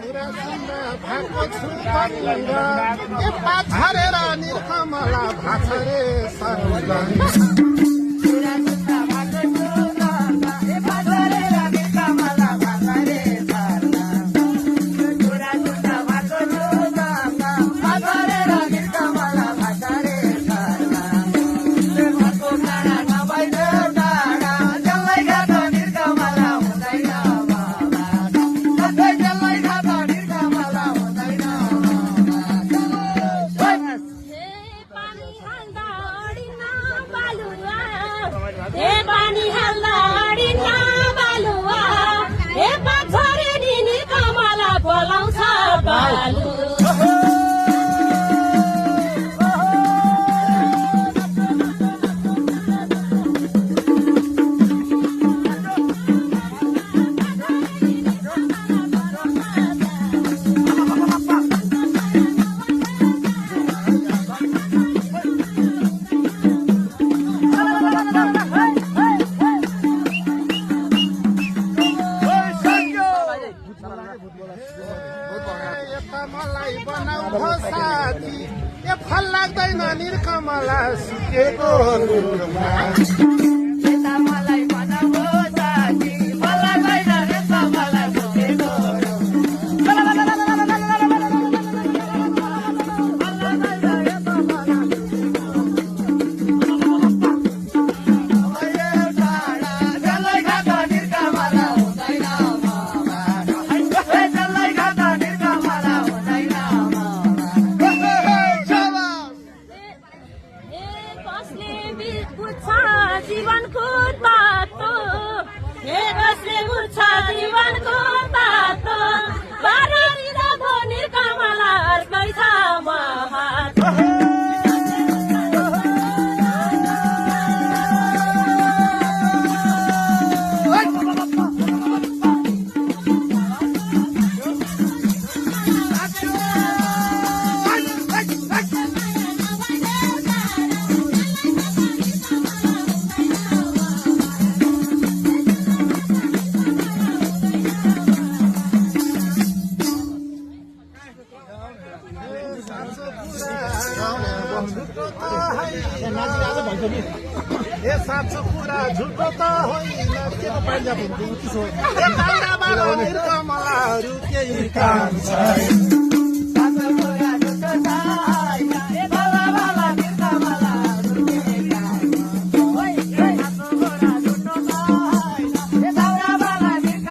कुरा सुन्दा भएको छु कलिङ्ग ए पाछरेर निर्कमला भाछरे सर्वगङ्गा मलाई बनाऊ साथी ए फल लाग्दैन निर्कमला सुकेको मलाई बनाऊ साथी फल लाग्दैन निर्कमला सुकेको जीवनको बाटो हे बस्ने बुझ्छ जीवनको बाटो बाहिर भोनि कमला अर्कै छ महात ए साँचो कुरा झुटो त होइन के को पाइला भन्छु त्यसो ए काँडाबाट निर्कमलाहरू केही काम छैन